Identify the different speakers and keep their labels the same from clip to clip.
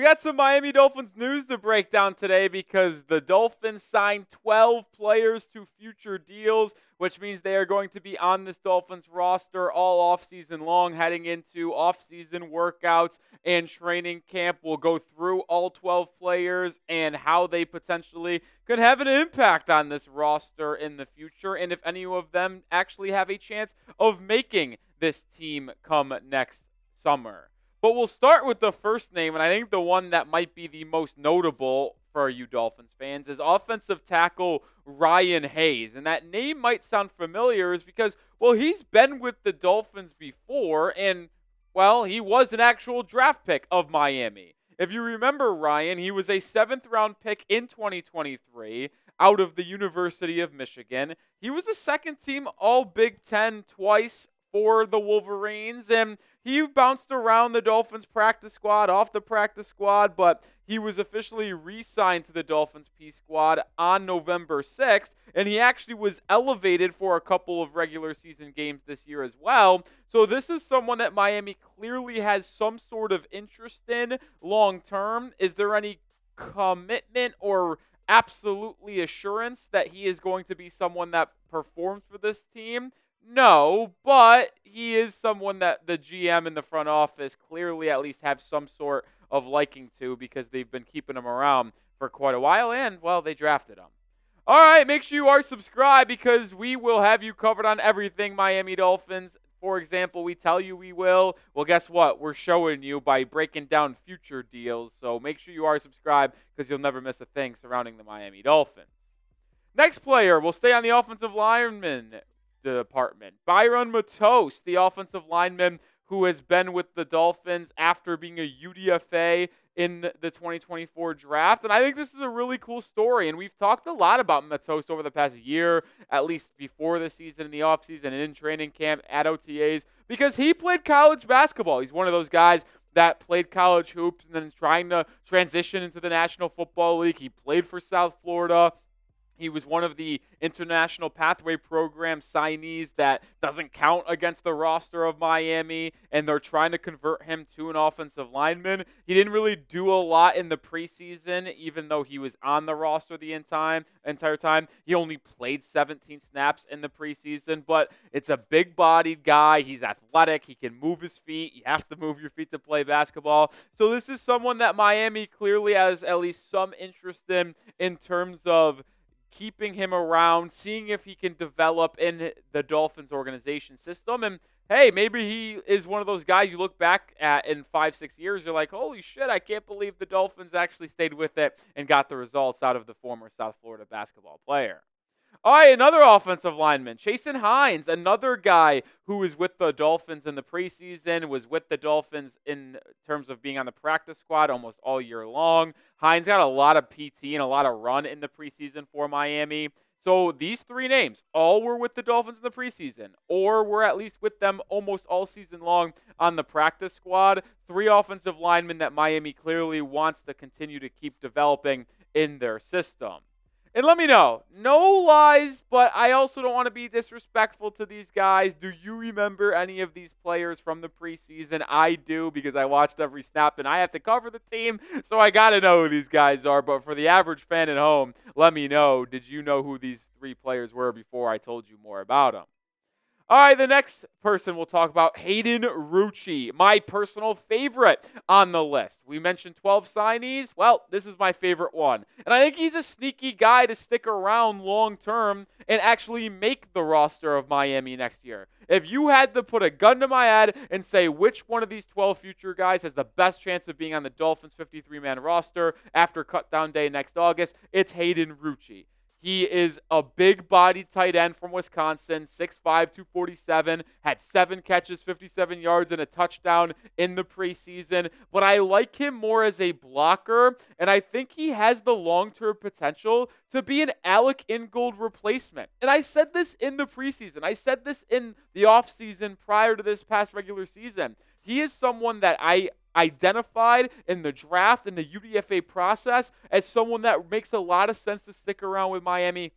Speaker 1: got some Miami Dolphins news to break down today because the Dolphins signed 12 players to future deals, which means they are going to be on this Dolphins roster all offseason long, heading into offseason workouts and training camp. We'll go through all 12 players and how they potentially could have an impact on this roster in the future, and if any of them actually have a chance of making this team come next summer. But we'll start with the first name, and I think the one that might be the most notable for you Dolphins fans is offensive tackle Ryan Hayes. And that name might sound familiar is because, well, he's been with the Dolphins before, and, well, he was an actual draft pick of Miami. If you remember Ryan, he was a 7th-round pick in 2023 out of the University of Michigan. He was a second-team All-Big Ten twice for the Wolverines, and he bounced around the Dolphins practice squad, off the practice squad, but he was officially re-signed to the Dolphins P squad on November 6th, and he actually was elevated for a couple of regular season games this year as well. So this is someone that Miami clearly has some sort of interest in long term. Is there any commitment or absolutely assurance that he is going to be someone that performs for this team? No, but he is someone that the GM and the front office clearly at least have some sort of liking to because they've been keeping him around for quite a while and, well, they drafted him. All right, make sure you are subscribed because we will have you covered on everything Miami Dolphins. For example, we tell you we will. Well, guess what? We're showing you by breaking down future deals. So make sure you are subscribed because you'll never miss a thing surrounding the Miami Dolphins. Next player, we'll stay on the offensive lineman department. Bayron Matos, the offensive lineman who has been with the Dolphins after being a UDFA in the 2024 draft. And I think this is a really cool story. And we've talked a lot about Matos over the past year, at least before the season, in the offseason, and in training camp, at OTAs, because he played college basketball. He's one of those guys that played college hoops and then is trying to transition into the National Football League. He played for South Florida. He was one of the International Pathway Program signees that doesn't count against the roster of Miami, and they're trying to convert him to an offensive lineman. He didn't really do a lot in the preseason, even though he was on the roster the entire time. He only played 17 snaps in the preseason, but it's a big-bodied guy. He's athletic. He can move his feet. You have to move your feet to play basketball. So this is someone that Miami clearly has at least some interest in terms of keeping him around, seeing if he can develop in the Dolphins organization system. And hey, maybe he is one of those guys you look back at in 5-6 years, you're like, holy shit, I can't believe the Dolphins actually stayed with it and got the results out of the former South Florida basketball player. All right, another offensive lineman, Chasen Hines, another guy who was with the Dolphins in the preseason, was with the Dolphins in terms of being on the practice squad almost all year long. Hines got a lot of PT and a lot of run in the preseason for Miami. So these three names all were with the Dolphins in the preseason, or were at least with them almost all season long on the practice squad. Three offensive linemen that Miami clearly wants to continue to keep developing in their system. And let me know, no lies, but I also don't want to be disrespectful to these guys. Do you remember any of these players from the preseason? I do, because I watched every snap and I have to cover the team, so I got to know who these guys are. But for the average fan at home, let me know, did you know who these three players were before I told you more about them? All right, the next person we'll talk about, Hayden Ruchi, my personal favorite on the list. We mentioned 12 signees. Well, this is my favorite one. And I think he's a sneaky guy to stick around long term and actually make the roster of Miami next year. If you had to put a gun to my head and say which one of these 12 future guys has the best chance of being on the Dolphins 53-man roster after cutdown day next August, it's Hayden Ruchi. He is a big-bodied tight end from Wisconsin, 6'5", 247, had 7 catches, 57 yards, and a touchdown in the preseason. But I like him more as a blocker, and I think he has the long-term potential to be an Alec Ingold replacement. And I said this in the preseason. I said this in the offseason prior to this past regular season. He is someone that I identified in the draft and the UDFA process as someone that makes a lot of sense to stick around with Miami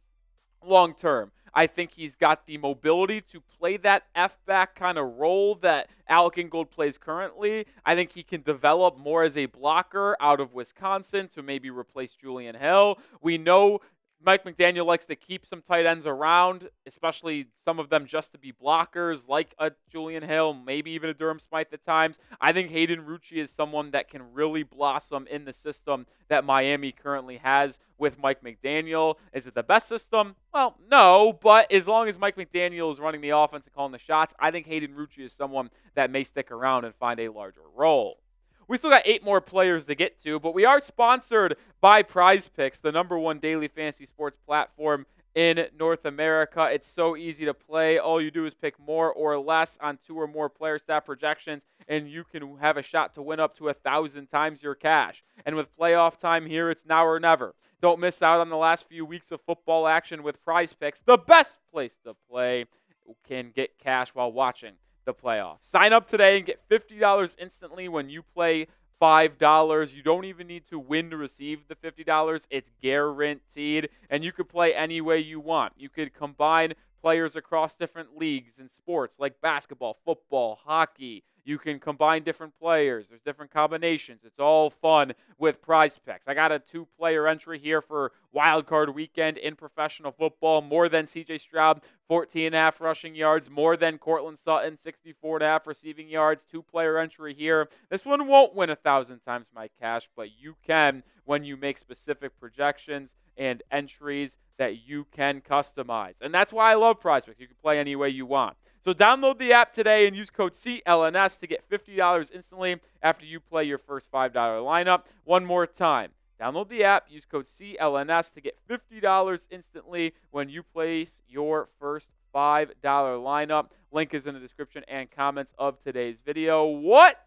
Speaker 1: long term. I think he's got the mobility to play that F-back kind of role that Alec Ingold plays currently. I think he can develop more as a blocker out of Wisconsin to maybe replace Julian Hill. We know Mike McDaniel likes to keep some tight ends around, especially some of them just to be blockers, like a Julian Hill, maybe even a Durham Smythe at times. I think Hayden Ruchi is someone that can really blossom in the system that Miami currently has with Mike McDaniel. Is it the best system? Well, no, but as long as Mike McDaniel is running the offense and calling the shots, I think Hayden Ruchi is someone that may stick around and find a larger role. We still got 8 more players to get to, but we are sponsored by Prize Picks, the #1 daily fantasy sports platform in North America. It's so easy to play. All you do is pick more or less on 2 or more player stat projections, and you can have a shot to win up to 1,000 times your cash. And with playoff time here, it's now or never. Don't miss out on the last few weeks of football action with Prize Picks, the best place to play. You can get cash while watching the playoffs. Sign up today and get $50 instantly when you play $5. You don't even need to win to receive the $50. It's guaranteed, and you could play any way you want. You could combine players across different leagues and sports like basketball, football, hockey. You can combine different players. There's different combinations. It's all fun with Prize Picks. I got a 2-player entry here for Wild Card Weekend in professional football. More than C.J. Stroud, 14.5 rushing yards. More than Cortland Sutton, 64.5 receiving yards. 2-player entry here. This one won't win 1,000 times my cash, but you can when you make specific projections and entries that you can customize. And that's why I love Prize Picks. You can play any way you want. So download the app today and use code CLNS to get $50 instantly after you play your first $5 lineup. One more time. Download the app, use code CLNS to get $50 instantly when you place your first $5 lineup. Link is in the description and comments of today's video. What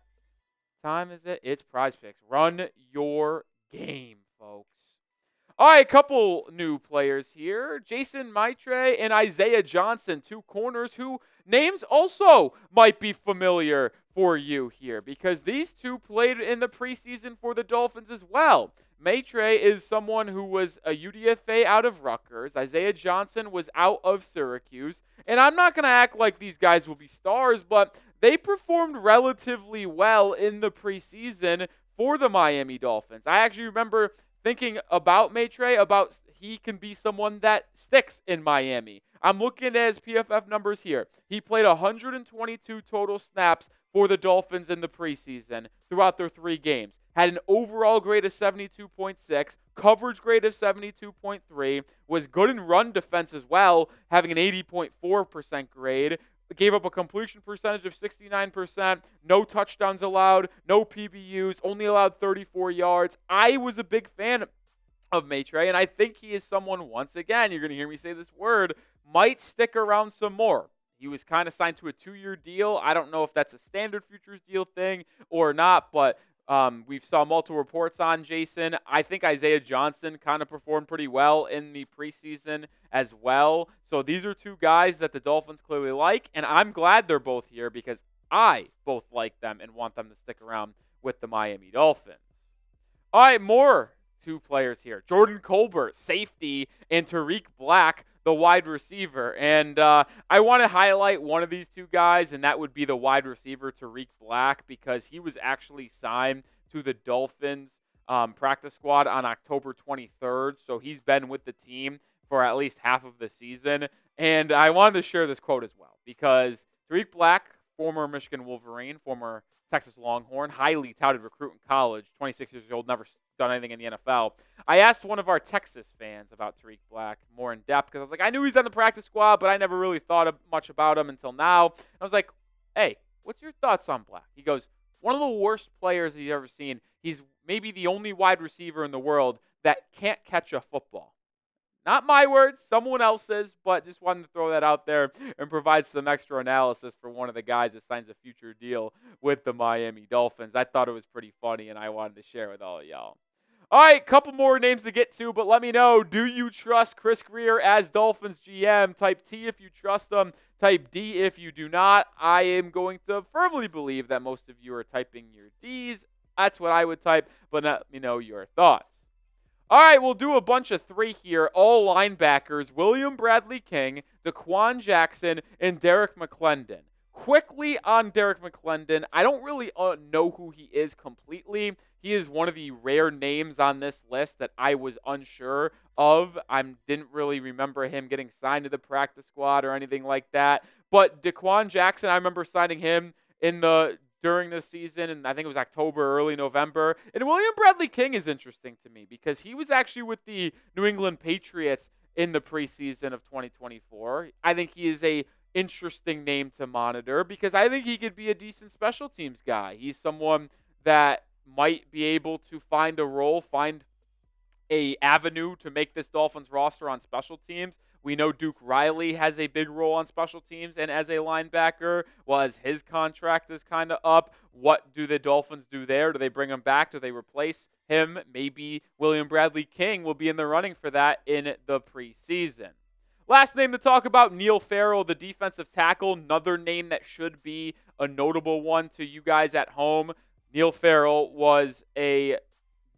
Speaker 1: time is it? It's Prize Picks. Run your game, folks. All right, a couple new players here. Jason Maitre and Isaiah Johnson, 2 corners who names also might be familiar for you here because these 2 played in the preseason for the Dolphins as well. Maitre is someone who was a UDFA out of Rutgers. Isaiah Johnson was out of Syracuse. And I'm not going to act like these guys will be stars, but they performed relatively well in the preseason for the Miami Dolphins. I actually remember thinking about Maitre, about he can be someone that sticks in Miami. I'm looking at his PFF numbers here. He played 122 total snaps for the Dolphins in the preseason throughout their 3 games. Had an overall grade of 72.6, coverage grade of 72.3, was good in run defense as well, having an 80.4% grade. Gave up a completion percentage of 69%, no touchdowns allowed, no PBUs, only allowed 34 yards. I was a big fan of Maitre, and I think he is someone, once again, you're going to hear me say this word, might stick around some more. He was kind of signed to a 2-year deal. I don't know if that's a standard futures deal thing or not, but we've saw multiple reports on Jason. I think Isaiah Johnson kind of performed pretty well in the preseason as well. So these are 2 guys that the Dolphins clearly like, and I'm glad they're both here because I both like them and want them to stick around with the Miami Dolphins. All right, more 2 players here. Jordan Colbert, safety, and Tarik Black, the wide receiver. And I want to highlight one of these 2 guys, and that would be the wide receiver, Tarik Black, because he was actually signed to the Dolphins practice squad on October 23rd. So he's been with the team for at least half of the season. And I wanted to share this quote as well, because Tarik Black, former Michigan Wolverine, former Texas Longhorn, highly touted recruit in college, 26 years old, never done anything in the NFL. I asked one of our Texas fans about Tarik Black more in depth because I was like, I knew he's on the practice squad, but I never really thought much about him until now. And I was like, hey, what's your thoughts on Black? He goes, one of the worst players he's ever seen. He's maybe the only wide receiver in the world that can't catch a football. Not my words, someone else's, but just wanted to throw that out there and provide some extra analysis for one of the guys that signs a future deal with the Miami Dolphins. I thought it was pretty funny, and I wanted to share with all of y'all. All right, couple more names to get to, but let me know, do you trust Chris Grier as Dolphins GM? Type T if you trust him. Type D if you do not. I am going to firmly believe that most of you are typing your Ds. That's what I would type, but let me know your thoughts. All right, we'll do a bunch of 3 here. All linebackers: William Bradley King, Dequan Jackson, and Derrick McLendon. Quickly on Derrick McLendon, I don't really know who he is completely. He is one of the rare names on this list that I was unsure of. I didn't really remember him getting signed to the practice squad or anything like that. But Dequan Jackson, I remember signing him during the season, and I think it was October, early November. And William Bradley King is interesting to me because he was actually with the New England Patriots in the preseason of 2024. I think he is a interesting name to monitor because I think he could be a decent special teams guy. He's someone that might be able to find a role, find a avenue to make this Dolphins roster on special teams. We know Duke Riley has a big role on special teams and as a linebacker. Well, as his contract is kind of up, what do the Dolphins do there? Do they bring him back? Do they replace him? Maybe William Bradley King will be in the running for that in the preseason. Last name to talk about, Neil Farrell, the defensive tackle. Another name that should be a notable one to you guys at home. Neil Farrell was a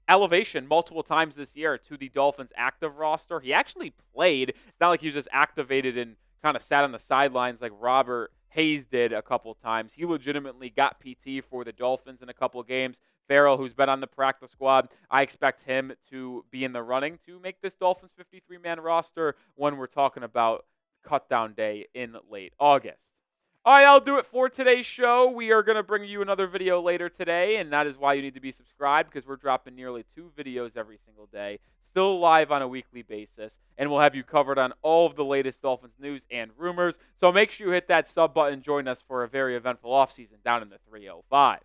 Speaker 1: elevation multiple times this year to the Dolphins active roster. He actually played. It's not like he was just activated and kind of sat on the sidelines like Robert Hayes did a couple times. He legitimately got PT for the Dolphins in a couple of games. Farrell, who's been on the practice squad, I expect him to be in the running to make this Dolphins 53-man roster when we're talking about cutdown day in late August. All right, I'll do it for today's show. We are going to bring you another video later today, and that is why you need to be subscribed because we're dropping nearly 2 videos every single day, still live on a weekly basis, and we'll have you covered on all of the latest Dolphins news and rumors. So make sure you hit that sub button and join us for a very eventful offseason down in the 305.